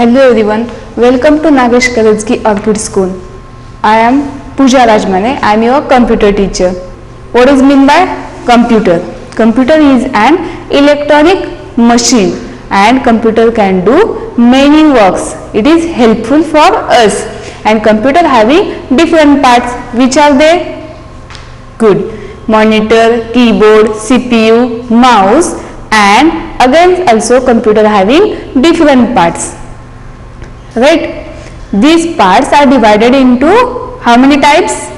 Hello everyone, welcome to Nagesh Karajki Orchid School. I am Pooja Rajmane. I am your computer teacher. What is mean by computer? Computer is an electronic machine and computer can do many works. It is helpful for us and computer having different parts. Which are they? Good. Monitor, keyboard, CPU, mouse, and again also computer having different parts. Right, these parts are divided into how many types?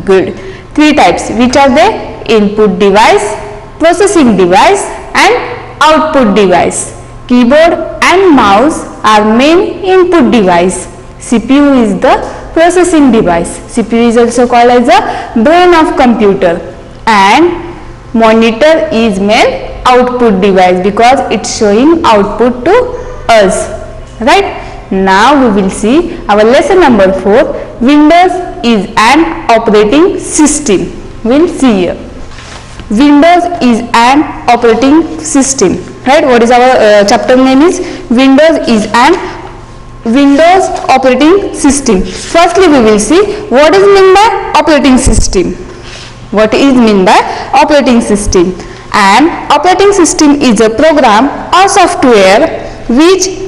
Good, 3 types. Which are they? Input device, processing device and output device. Keyboard and mouse are main input device. CPU is the processing device. CPU is also called as the brain of computer, and monitor is main output device because it's showing output to us. Right, now we will see our lesson number 4. Windows is an operating system. We'll see here. Windows is an operating system. Right, what is our chapter name is Windows is an Windows operating system. Firstly we will see what is mean by operating system. What is mean by operating system? An operating system is a program or software which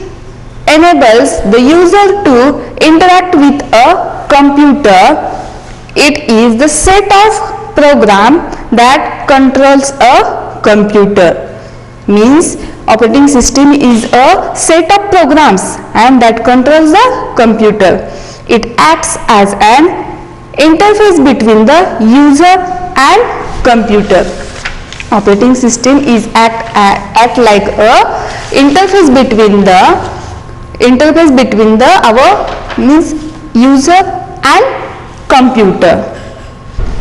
enables the user to interact with a computer. It is the set of program that controls a computer. Means operating system is a set of programs and that controls the computer. It acts as an interface between the user and computer. Operating system is act like a interface between the our means user and computer.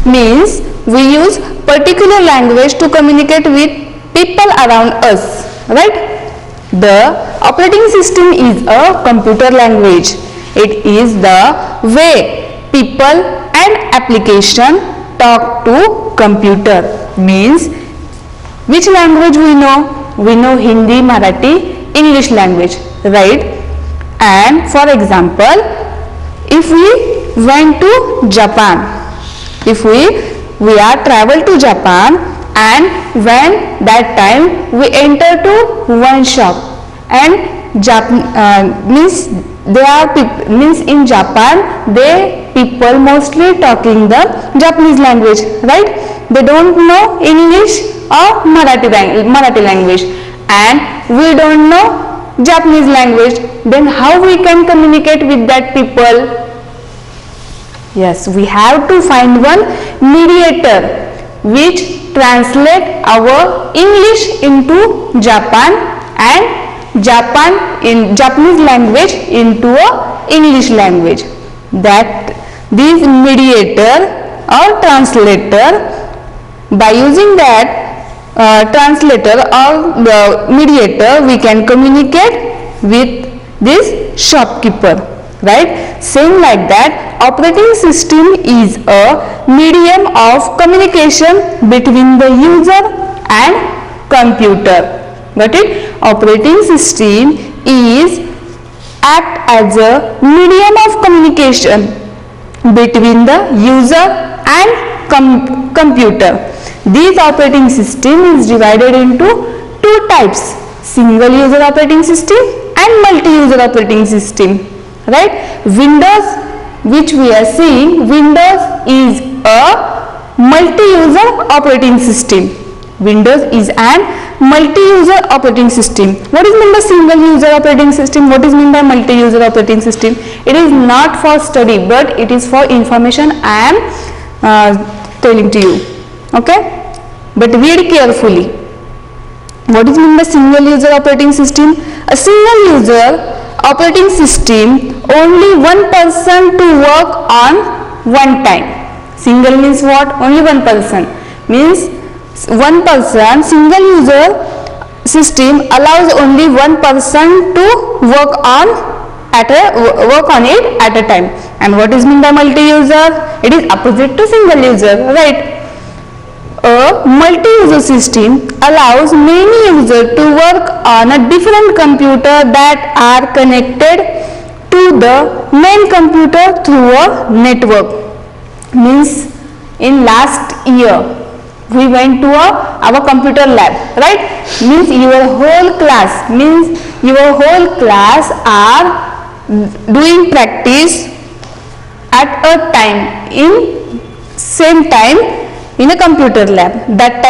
Means we use particular language to communicate with people around us. Right, the operating system is a computer language. It is the way people and application talk to computer. Means which language we know? We know Hindi, Marathi, English language. Right, and for example, if we went to Japan, if we are travel to Japan, and when that time we enter to one shop, and means they are means in Japan they people mostly talking the Japanese language. Right, they don't know English or Marathi language, and we don't know Japanese language. Then how we can communicate with that people? Yes, we have to find one mediator which translate our English into Japan and Japanese language into a English language. That this mediator or translator, by using that translator or the mediator, we can communicate with this shopkeeper. Right, same like that, operating system is a medium of communication between the user and computer. Got it? Operating system is act as a medium of communication between the user and computer. This operating system is divided into 2 types: single user operating system and multi-user operating system. Right, Windows, which we are seeing, Windows is a multi-user operating system. Windows is an multi-user operating system. What is meant by single user operating system? What is meant by multi-user operating system? It is not for study, but it is for information I am telling to you. Okay, but read carefully. What is meant by single user operating system? A single user operating system, only one person to work on one time. Single means what? Only one person. Means one person, single user system allows only one person to work on it at a time. And what is meant by multi-user? It is opposite to single user. Right, A multi-user system allows many users to work on a different computer that are connected to the main computer through a network. Means in last year we went to our computer lab, right? Means your whole class are doing practice at a time in same time in a computer lab. That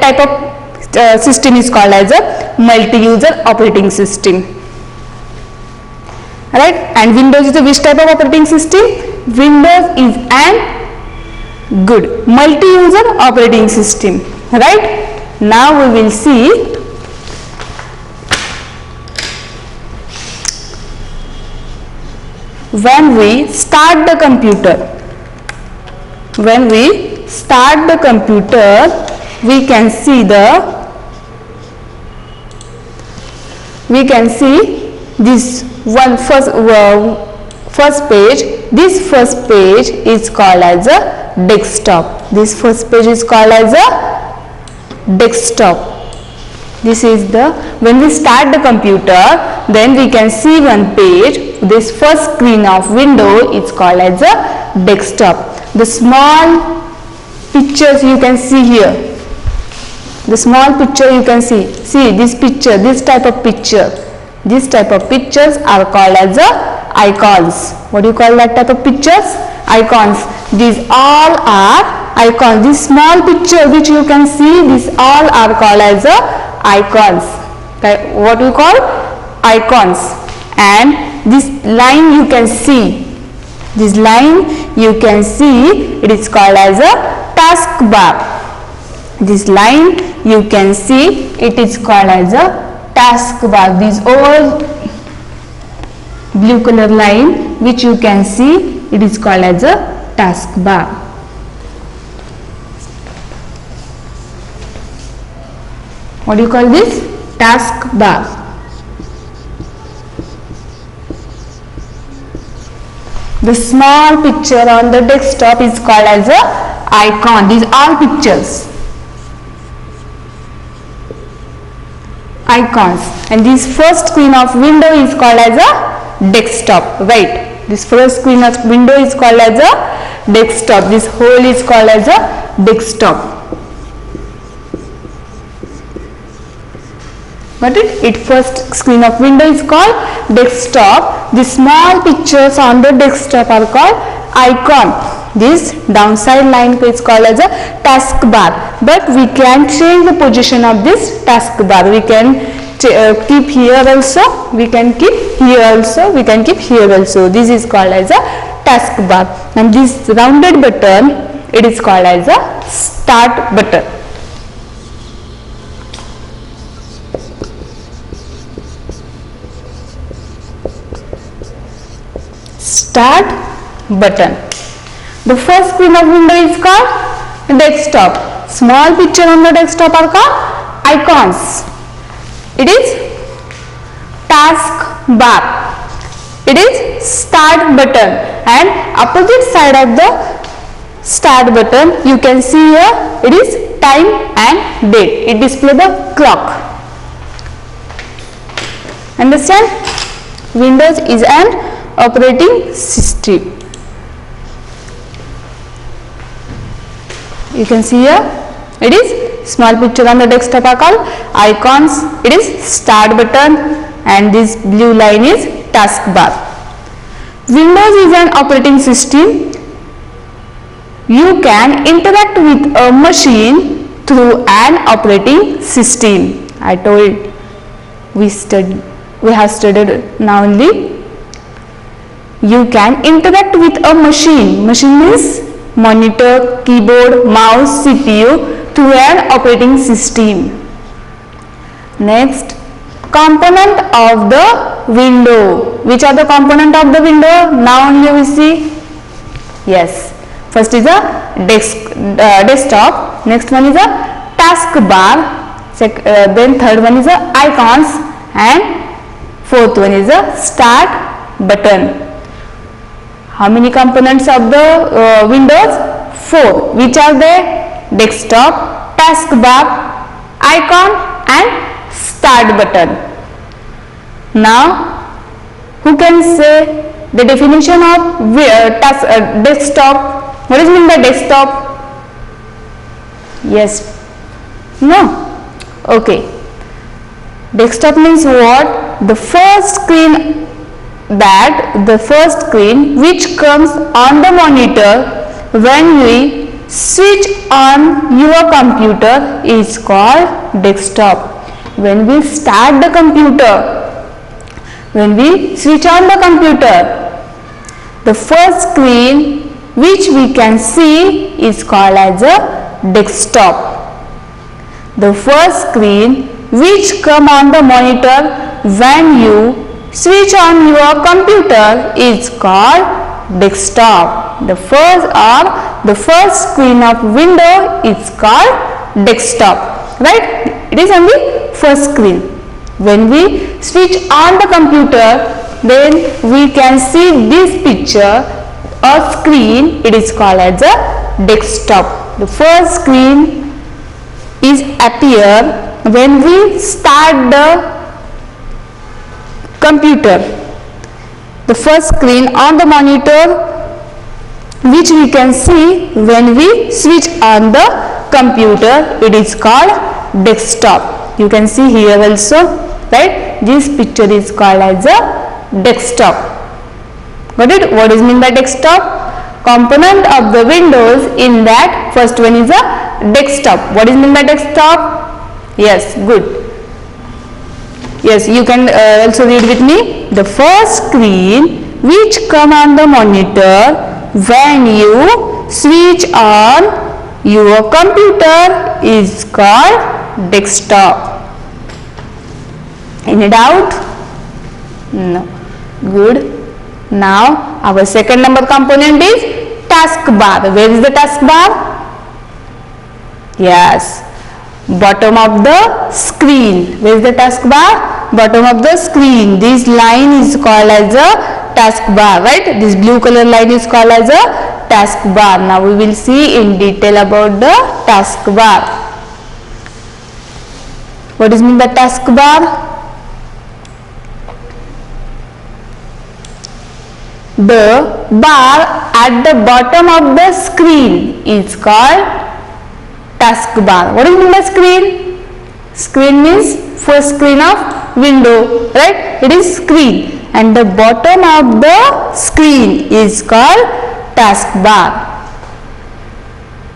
type of system is called as a multi-user operating system, right? And Windows is a which type of operating system? Windows is an good multi-user operating system, right? Now we will see when we start the computer. When we start the computer, we can see this one first page. This first page is called as a desktop. This first page is called as a desktop. This is the, when we start the computer, then we can see one page. This first screen of window is called as a desktop. The small pictures you can see here. The small picture you can see. See this picture, this type of picture. These type of pictures are called as icons. What do you call that type of pictures? Icons. These all are icons. This small picture which you can see, these all are called as icons. Okay. What do you call? Icons. And this line you can see. This line you can see, it is called as a taskbar. This line you can see, it is called as a taskbar. This all blue color line which you can see, it is called as a taskbar. What do you call this? Taskbar. The small picture on the desktop is called as a icon. These are pictures. Icons. And this first screen of window is called as a desktop, right? This first screen of window is called as a desktop. This whole is called as a desktop. Got it? It first screen of window is called desktop. The small pictures on the desktop are called icon. This downside line is called as a taskbar. But we can change the position of this taskbar. We can keep here also. We can keep here also. We can keep here also. This is called as a taskbar. And this rounded button, it is called as a start button. Start button. The first screen of window is called desktop. Small picture on the desktop are called icons. It is task bar. It is start button. And opposite side of the start button, you can see here, it is time and date. It displays the clock. Understand? Windows is an operating system. You can see here, it is small picture on the desktop are called icons. It is start button and this blue line is taskbar. Windows is an operating system. You can interact with a machine through an operating system. I told we have studied now only. You can interact with a machine. Machine means monitor, keyboard, mouse, CPU through an operating system. Next, component of the window. Which are the component of the window? Now only we see. Yes. First is a desktop. Next one is a taskbar. Then third one is a icons. And fourth one is a start button. How many components of the Windows? 4. Which are they? desktop, taskbar, icon and start button. Now who can say the definition of desktop? What is meant by desktop? Yes? No? Okay. Desktop means what? The first screen which comes on the monitor when we switch on your computer is called desktop. When we start the computer, when we switch on the computer, the first screen which we can see is called as a desktop. The first screen which come on the monitor when you switch on your computer is called desktop. The first screen of window is called desktop, right? It is on the first screen. When we switch on the computer, then we can see this picture or screen. It is called as a desktop. The first screen is appear when we start the computer. The first screen on the monitor which we can see when we switch on the computer, it is called desktop. You can see here also, right? This picture is called as a desktop. Got it? What is meant by desktop? Component of the windows in that first one is a desktop. What is meant by desktop? Yes, good. Yes, you can also read with me. The first screen which come on the monitor when you switch on your computer is called desktop. Any doubt? No. Good. Now our second number component is taskbar. Where is the taskbar? Yes, bottom of the screen. Where is the taskbar? Bottom of the screen. This line is called as a taskbar, right? This blue color line is called as a taskbar. Now we will see in detail about the taskbar. What is mean by taskbar? The bar at the bottom of the screen is called taskbar. What is mean by screen? Screen means first screen of window, right? It is screen, and the bottom of the screen is called taskbar.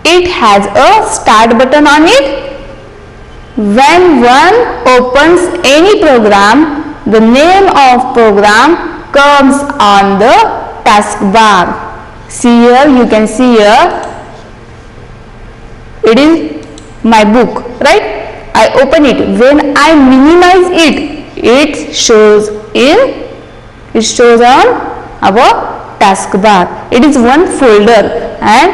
It has a start button on it. When one opens any program, the name of program comes on the taskbar. See here, you can see here, it is my book, right? I open it. When I minimize it, it shows on our taskbar. It is one folder, and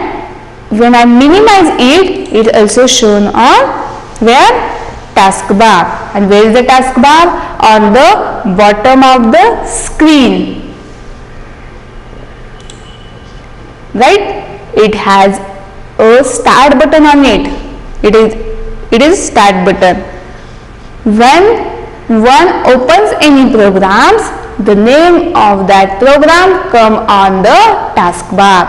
when I minimize it, it also shown on where? Taskbar. And where is the taskbar? On the bottom of the screen, right? It has a start button on it. It is start button. When one opens any programs, the name of that program come on the taskbar,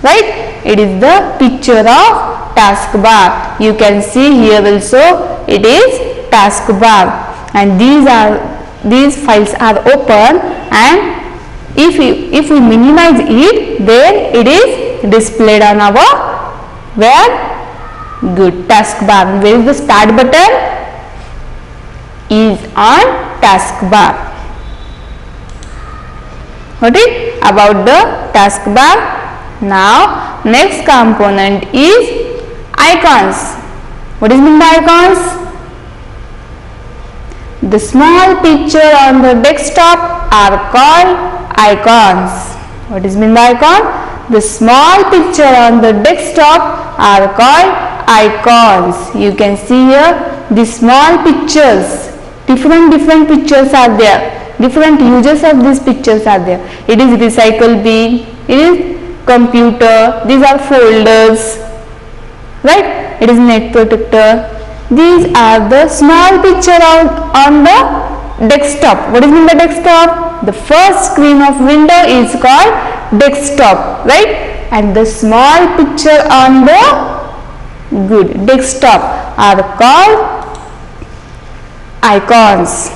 right? It is the picture of taskbar. You can see here also, it is taskbar, and these files are open, and if we minimize it, then it is displayed on our where? Good, taskbar. Where is the start button? Is on taskbar. Got it? About the taskbar. Now next component is icons. What is mean by icons? The small picture on the desktop are called icons. What is mean by icon? The small picture on the desktop are called icons. You can see here the small pictures. Different pictures are there. Different uses of these pictures are there. It is recycle bin. It is computer. These are folders. right? It is net protector. These are the small picture on the desktop. What is in the desktop? The first screen of window is called desktop, right? And the small picture on the desktop are called icons.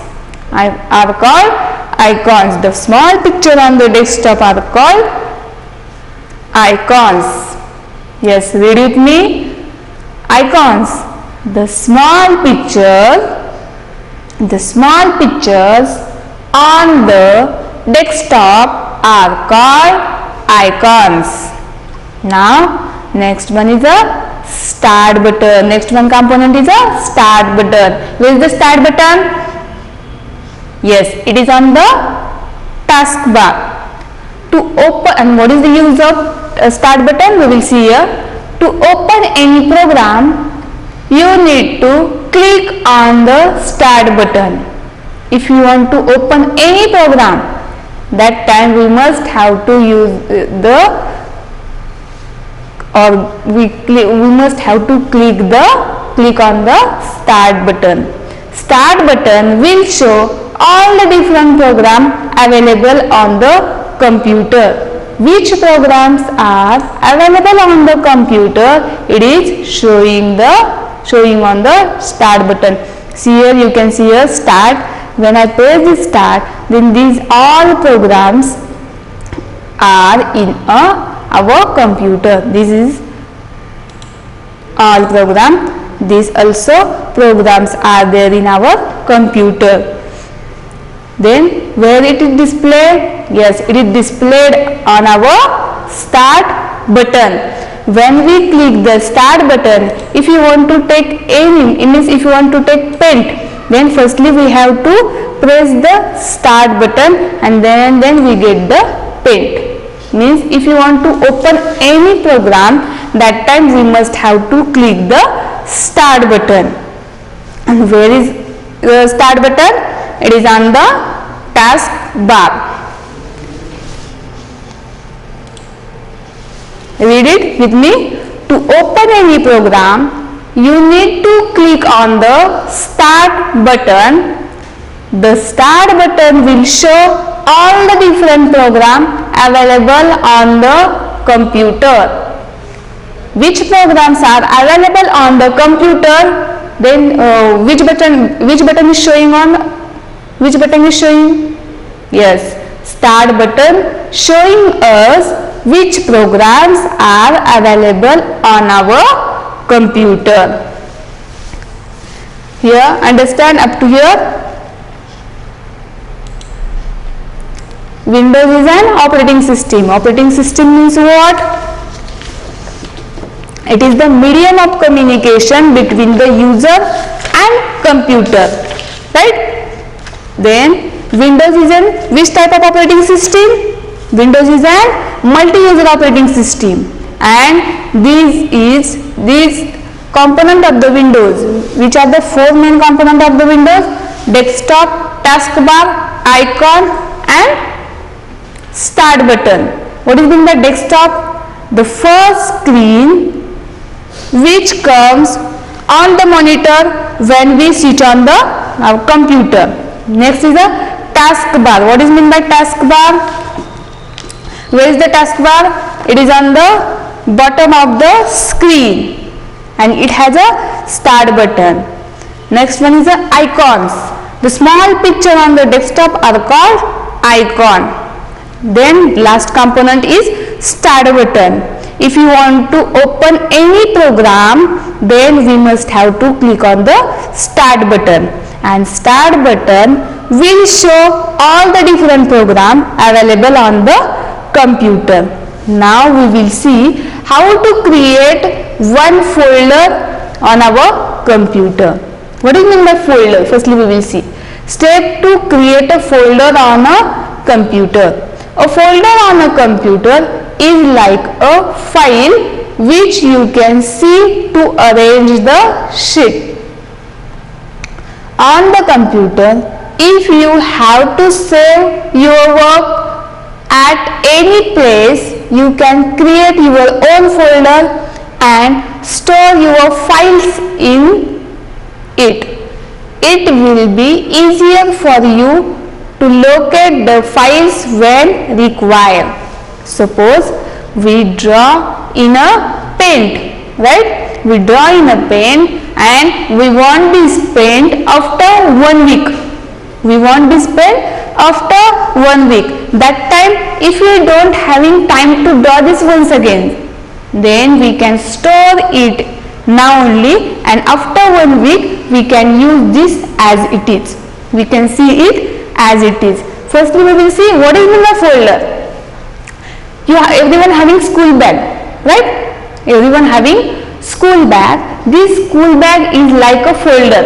The small picture on the desktop are called icons. Yes, read with me. Icons. The small pictures on the desktop are called icons. Now next one is a start button. Next one component is a start button. Where is the start button? Yes, it is on the taskbar. To open, and what is the use of start button? We will see here. To open any program, you need to click on the start button. If you want to open any program, that time we must have to use we must have to click on the start button. Start button will show all the different programs available on the computer. Which programs are available on the computer? It is showing on the start button. See here, you can see here start. When I press this start, then these all programs are in our computer. This is all program. These also programs are there in our computer. Then where it is displayed? Yes, it is displayed on our start button. When we click the start button, if you want to take any, it means if you want to take paint, then firstly we have to press the start button and then we get the paint. Means if you want to open any program, that time we must have to click the start button. And where is the start button? It is on the task bar. Read it with me. To open any program, you need to click on the start button. The start button will show all the different programs available on the computer. Which programs are available on the computer? Then which button is showing on? Which button is showing? Yes, start button showing us which programs are available on our computer. Here, understand up to here? Windows is an operating system. Operating system means what? It is the medium of communication between the user and computer, right? Then Windows is an which type of operating system? Windows is an multi-user operating system, and these component of the Windows. Which are the four main component of the Windows? Desktop, taskbar, icon, and start button. What is in the desktop? The first screen which comes on the monitor when we sit on our computer. Next is the taskbar. What is meant by taskbar? Where is the taskbar? It is on the bottom of the screen and it has a start button. Next one is the icons. The small picture on the desktop are called icon. Then last component is start button. If you want to open any program, then we must have to click on the start button, and start button will show all the different programs available on the computer. Now we will see how to create one folder on our computer. What do you mean by folder? Firstly we will see. Step 2, create a folder on a computer. A folder on a computer is like a file which you can see to arrange the sheet. On the computer, if you have to save your work at any place, you can create your own folder and store your files in it. It will be easier for you to locate the files when required. Suppose we draw in a paint, right? We draw in a paint and we want this paint after 1 week. We want this paint after 1 week. That time if we don't having time to draw this once again, then we can store it now only, and after 1 week we can use this as it is. We can see it as it is. Firstly we will see what is in the folder. Everyone having school bag, right? Everyone having school bag. This school bag is like a folder.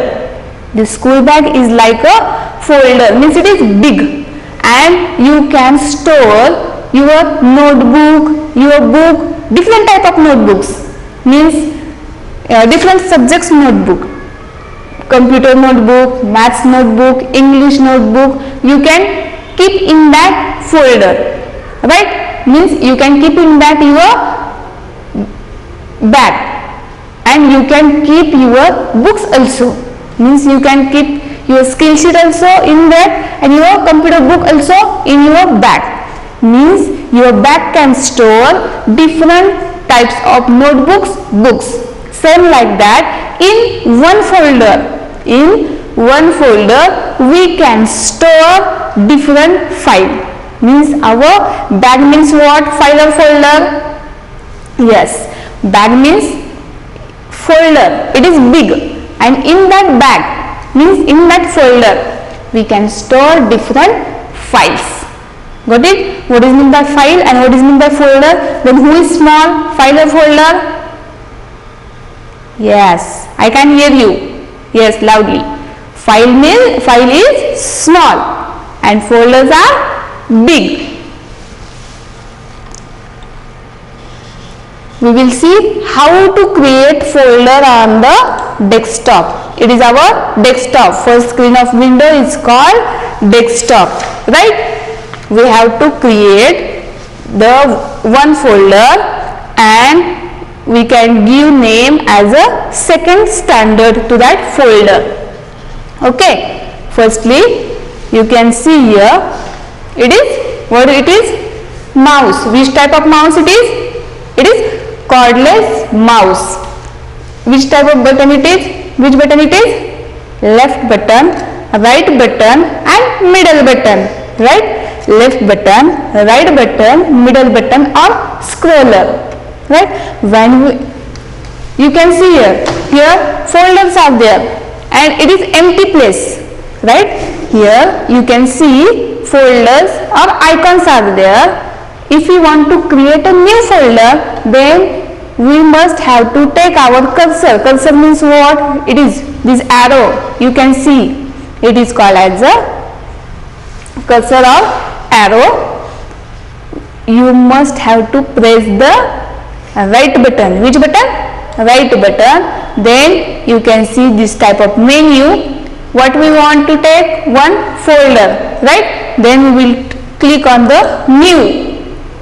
This school bag is like a folder, means it is big, and you can store your notebook, your book, different type of notebooks, means different subjects notebook, computer notebook, maths notebook, English notebook, you can keep in that folder, right? Means you can keep in that your bag, and you can keep your books also, means you can keep your skill sheet also in that, and your computer book also in your bag. Means your bag can store different types of notebooks, books. Same like that, in one folder. In one folder we can store different file. Means our bag means what? File or folder? Yes, bag means folder. It is big, and in that bag, means in that folder, we can store different files. Got it? What is meant by file and what is meant by folder? Then who is small? File or folder? Yes, I can hear you. Yes, loudly. File is small and folders are big. We will see how to create folder on the desktop. It is our desktop. First screen of window is called desktop, right? We have to create the one folder and we can give name as a second standard to that folder. Okay, firstly you can see here, it is what it is? Mouse. Which type of mouse it is? It is cordless mouse. Which type of button it is? Which button it is? Left button, right button and middle button, right? Left button, right button, middle button or scroller, right? When you can see here folders are there and it is empty place, right? Here you can see folders or icons are there. If we want to create a new folder, then we must have to take our cursor. Cursor means what? It is this arrow. You can see it is called as a cursor or arrow. You must have to press the right button. Which button? Right button. Then you can see this type of menu. What we want to take? One folder, right? Then we will click on the new.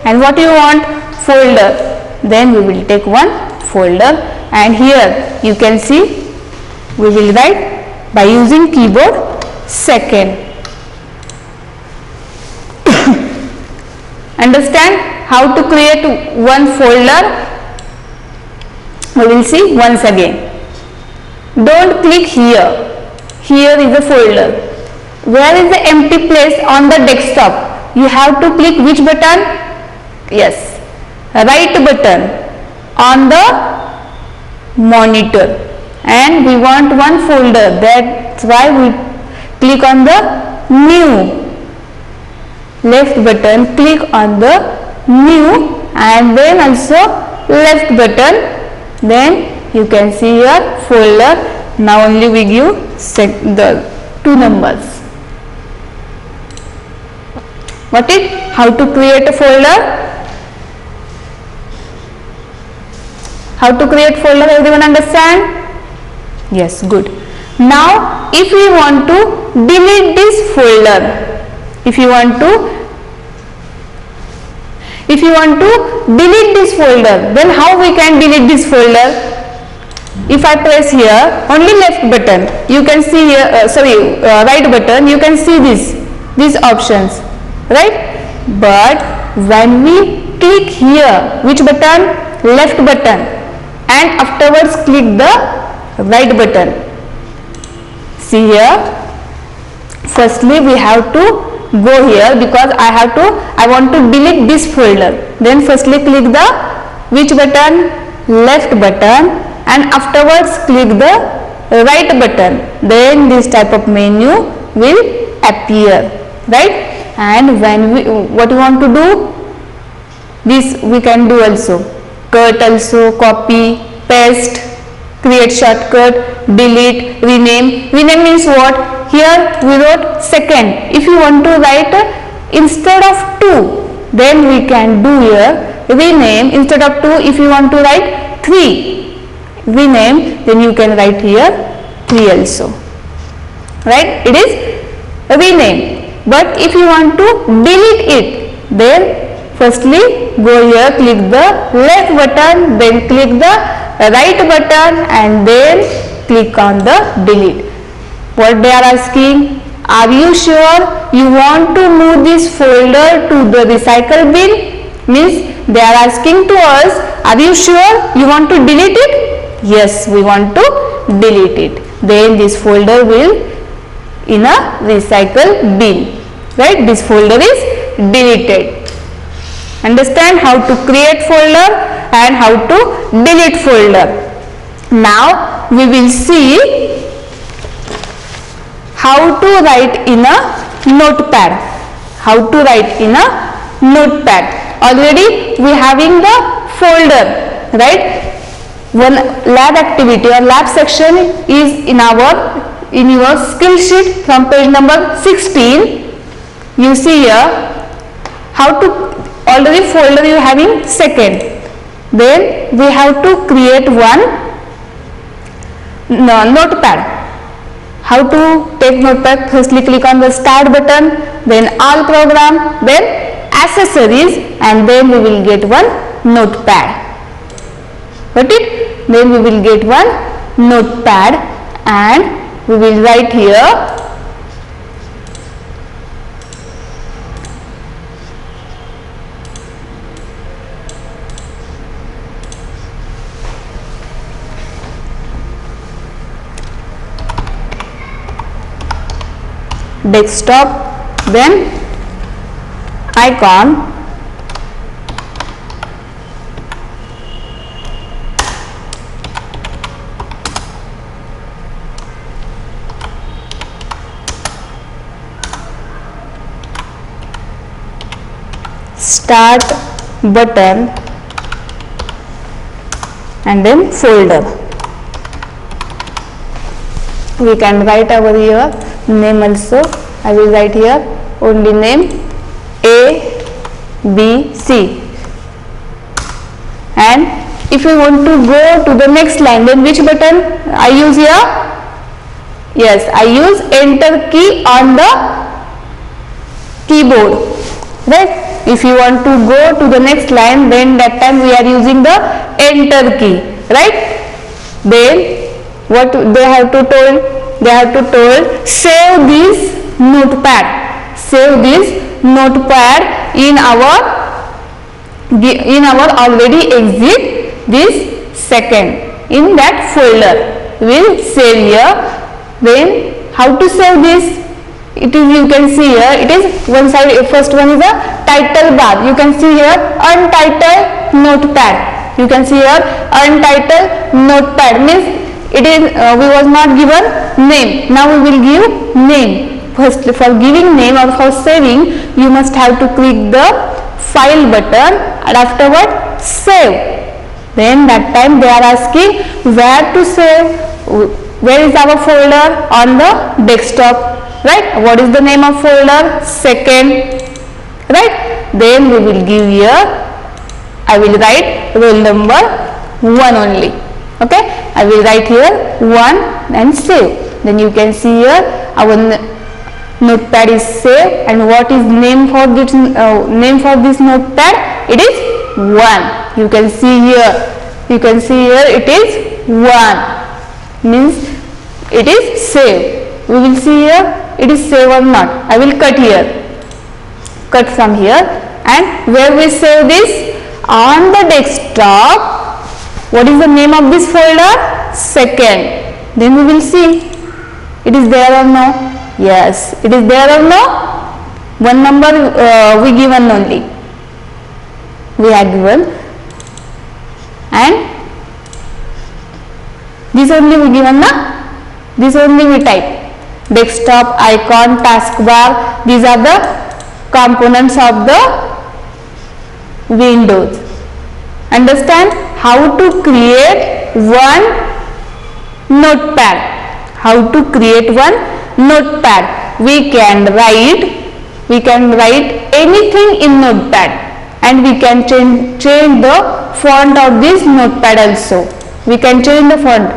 And what you want? Folder. Then we will take one folder, and here you can see we will write by using keyboard second. Understand how to create one folder? We will see once again. Don't click here. Here is a folder. Where is the empty place on the desktop? You have to click which button? Yes, right button on the monitor, and we want one folder. That's why we click on the new. Left button, click on the new, and then also left button. Then you can see your folder. Now only we give the two numbers. What is? How to create a folder? How to create folder? Everyone understand? Yes, good. Now if we want to delete this folder, if you want If you want to delete this folder, then how we can delete this folder? If I press here only left button, you can see here, right button, you can see these options, right? But when we click here, which button? Left button, and afterwards click the right button. See here, firstly we have to go here because I want to delete this folder. Then firstly click the which button? Left button, and afterwards click the right button. Then this type of menu will appear, right? And when what we want to do, this we can do also. Cut also, copy, paste, create shortcut, delete, rename. Rename means what? Here we wrote second. If you want to write instead of 2, then we can do here rename. Instead of 2, if you want to write 3, rename, then you can write here 3 also, right? It is rename. But if you want to delete it, then firstly go here, click the left button, then click the right button, and then click on the delete. What they are asking? Are you sure you want to move this folder to the recycle bin? Means they are asking to us, are you sure you want to delete it? Yes, we want to delete it. Then this folder will in a recycle bin, right? This folder is deleted. Understand how to create folder and how to delete folder. Now we will see how to write in a notepad. How to write in a notepad. Already we having the folder, right? One lab activity or lab section is in your skill sheet from page number 16. You see here how to already folder you having second. Then we have to create one notepad. How to take notepad? Firstly click on the start button, then all program, then accessories, and then we will get one notepad. Got it? Then we will get one notepad, and we will write here desktop, then icon, start button, and then folder. We can write over here name also. I will write here only name A, B, C. And if you want to go to the next line, then which button I use here? Yes, I use enter key on the keyboard, right? If you want to go to the next line, then that time we are using the enter key, right? Then what they have to told? They have to told save this notepad. Save this notepad in our already exit this second in that folder. We'll save here. Then how to save this? It is, you can see here, it is one side, first one is a title bar. You can see here untitled notepad. You can see here untitled notepad means it is we was not given name. Now we will give name. First, for giving name or for saving, you must have to click the file button and afterward save. Then that time they are asking where to save. Where is our folder? On the desktop, right? What is the name of folder? Second, right? Then we will give here, I will write roll number 1 only. Okay, I will write here 1 and save. Then you can see here our notepad is saved. And what is name for this notepad? It is 1. You can see here. It is 1. Means it is saved. We will see here it is saved or not. I will cut here. Cut from here. And where we save this? On the desktop. What is the name of this folder? Second. Then we will see. It is there or no? Yes. It is there or no? One number we given only. We have given. And this only we given na? This only we type. Desktop, icon, taskbar. These are the components of the Windows. Understand how to create one notepad. How to create one notepad. We can write anything in notepad, and we can change the font of this notepad also. We can change the font.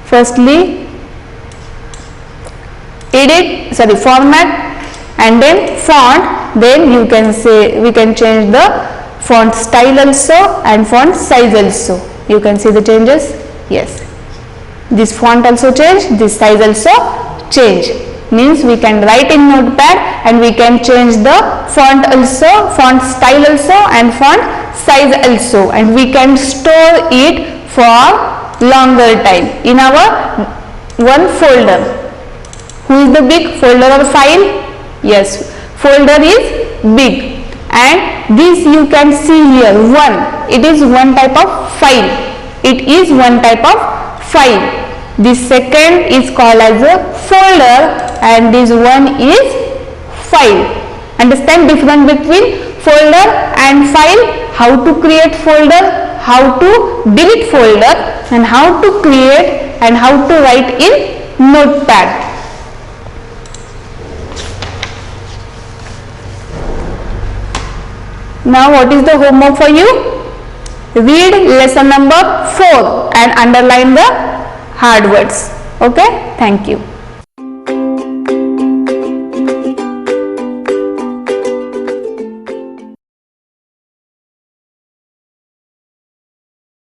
Firstly, format, and then font. Then you can say we can change the font style also and font size also. You can see the changes. Yes, this font also change, this size also change. Means we can write in notepad and we can change the font also, font style also and font size also, and we can store it for longer time in our one folder. Who is the big? Folder or file? Yes, folder is big. And this you can see here, one. It is one type of file. It is one type of file. This second is called as a folder, and this one is file. Understand difference between folder and file? How to create folder, how to delete folder, and how to create and how to write in notepad. Now what is the homework for you? Read lesson number 4 and underline the hard words. Okay, thank you.